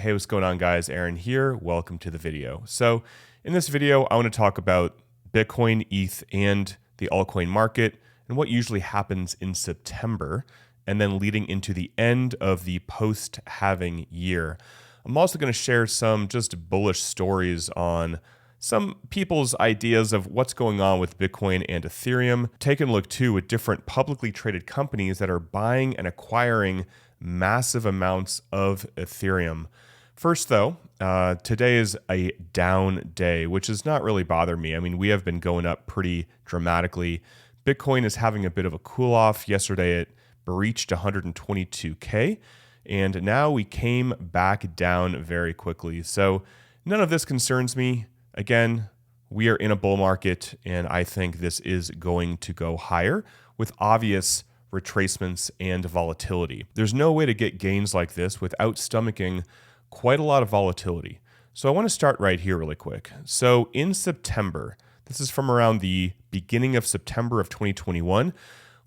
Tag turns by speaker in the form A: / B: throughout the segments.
A: Hey, what's going on, guys? Aaron here. Welcome to the video. So in this video, I want to talk about Bitcoin, ETH, and the altcoin market and what usually happens in September and then leading into the end of the post-halving year. I'm also going to share some just bullish stories on some people's ideas of what's going on with Bitcoin and Ethereum. Taking a look too at different publicly traded companies that are buying and acquiring massive amounts of Ethereum. First though, today is a down day, which does not really bother me. I mean, we have been going up pretty dramatically. Bitcoin is having a bit of a cool off. Yesterday it breached 122K, and now we came back down very quickly. So none of this concerns me. Again, we are in a bull market, and I think this is going to go higher with obvious retracements and volatility. There's no way to get gains like this without stomaching quite a lot of volatility. So I want to start right here really quick. So in September, this is from around the beginning of September of 2021,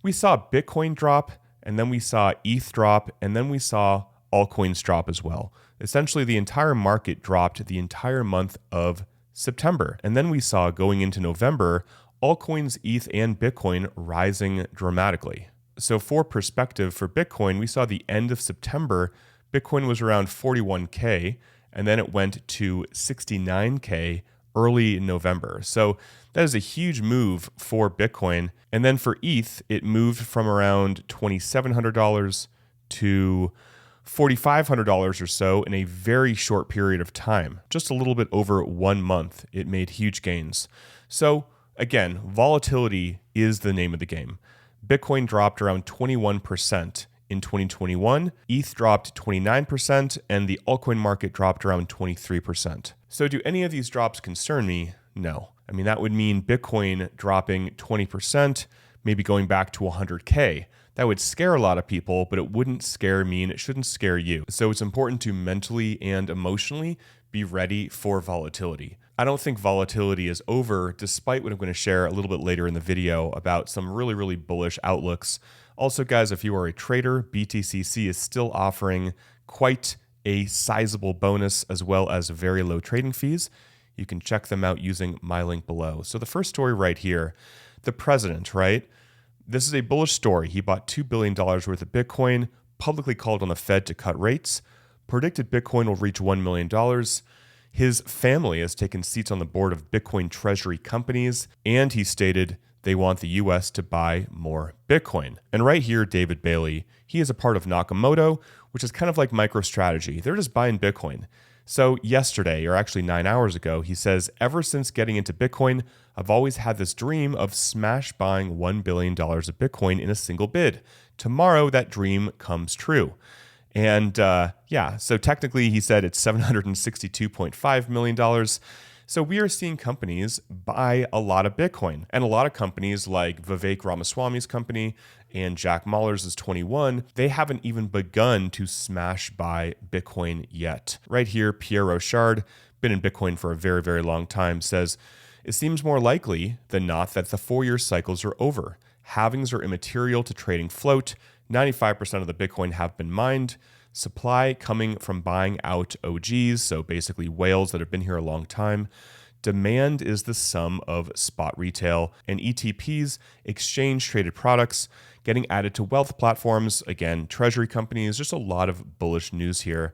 A: we saw Bitcoin drop, and then we saw ETH drop, and then we saw altcoins drop as well. Essentially, the entire market dropped the entire month of September. And then we saw going into November, altcoins, ETH, and Bitcoin rising dramatically. So for perspective, for Bitcoin, we saw the end of September, Bitcoin was around 41K, and then it went to 69K early November. So that is a huge move for Bitcoin. And then for ETH, it moved from around $2,700 to $4,500 or so in a very short period of time. Just a little bit over 1 month, it made huge gains. So again, volatility is the name of the game. Bitcoin dropped around 21% in 2021, ETH dropped 29%, and the altcoin market dropped around 23%. So do any of these drops concern me? No. I mean, that would mean Bitcoin dropping 20%, maybe going back to 100K. That would scare a lot of people, but it wouldn't scare me and it shouldn't scare you. So it's important to mentally and emotionally be ready for volatility. I don't think volatility is over, despite what I'm going to share a little bit later in the video about some really bullish outlooks. Also, guys, if you are a trader, BTCC is still offering quite a sizable bonus as well as very low trading fees. You can check them out using my link below. So the first story right here, the president, right? This is a bullish story. He bought $2 billion worth of Bitcoin, publicly called on the Fed to cut rates, predicted Bitcoin will reach $1 million. His family has taken seats on the board of Bitcoin treasury companies, and he stated they want the US to buy more Bitcoin. And right here, David Bailey, he is a part of Nakamoto, which is kind of like MicroStrategy. They're just buying Bitcoin. So yesterday, or actually 9 hours ago, he says, ever since getting into Bitcoin, I've always had this dream of smash buying $1 billion of Bitcoin in a single bid. Tomorrow, that dream comes true. And yeah, so technically he said it's $762.5 million. So we are seeing companies buy a lot of Bitcoin, and a lot of companies like Vivek Ramaswamy's company and Jack Mallers' 21, they haven't even begun to smash buy Bitcoin yet. Right here, Pierre Roshard, been in Bitcoin for a very long time, says, it seems more likely than not that the 4-year cycles are over. Halvings are immaterial to trading float. 95% of the Bitcoin have been mined. Supply coming from buying out OGs, so basically whales that have been here a long time. Demand is the sum of spot retail and ETPs, exchange traded products, getting added to wealth platforms, again, treasury companies, just a lot of bullish news here.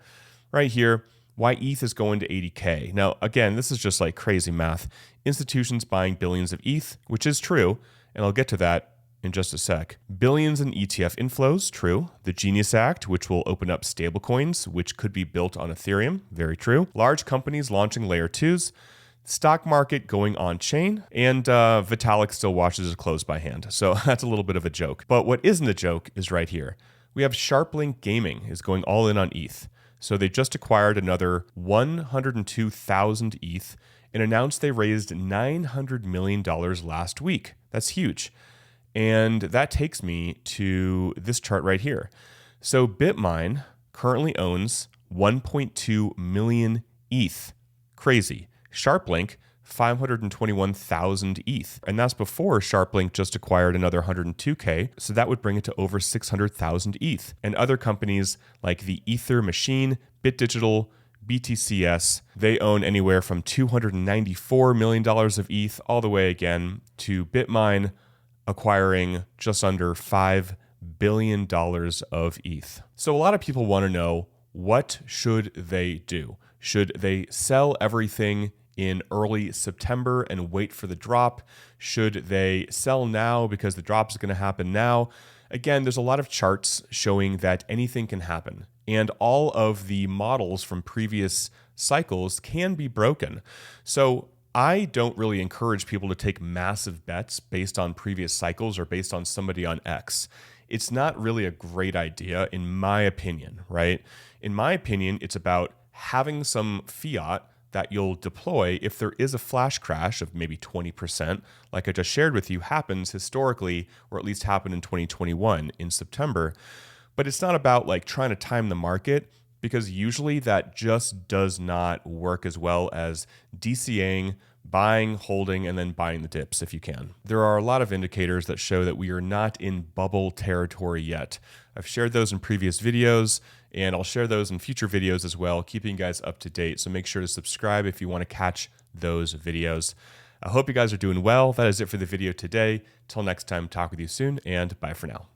A: Right here, why ETH is going to 80K. Now, again, this is just like crazy math. Institutions buying billions of ETH, which is true, and I'll get to that in just a sec. Billions in ETF inflows, true. The Genius Act, which will open up stablecoins, which could be built on Ethereum, very true. Large companies launching layer 2s, stock market going on chain, and Vitalik still washes his clothes by hand. So that's a little bit of a joke. But what isn't a joke is right here. We have SharpLink Gaming is going all in on ETH. So they just acquired another 102,000 ETH and announced they raised $900 million last week. That's huge. And that takes me to this chart right here. So Bitmine currently owns 1.2 million ETH. Crazy. SharpLink, 521,000 ETH. And that's before SharpLink just acquired another 102K. So that would bring it to over 600,000 ETH. And other companies like the Ether Machine, BitDigital, BTCS, they own anywhere from $294 million of ETH all the way again to Bitmine acquiring just under $5 billion of ETH. So a lot of people want to know, what should they do? Should they sell everything in early September and wait for the drop? Should they sell now because the drop is going to happen now? Again, there's a lot of charts showing that anything can happen, and all of the models from previous cycles can be broken. So I don't really encourage people to take massive bets based on previous cycles or based on somebody on X. It's not really a great idea, in my opinion, right? In my opinion, it's about having some fiat that you'll deploy if there is a flash crash of maybe 20%, like I just shared with you, happens historically, or at least happened in 2021 in September. But it's not about like trying to time the market, because usually that just does not work as well as DCAing, buying, holding, and then buying the dips if you can. There are a lot of indicators that show that we are not in bubble territory yet. I've shared those in previous videos, and I'll share those in future videos as well, keeping you guys up to date. So make sure to subscribe if you want to catch those videos. I hope you guys are doing well. That is it for the video today. Till next time, talk with you soon, and bye for now.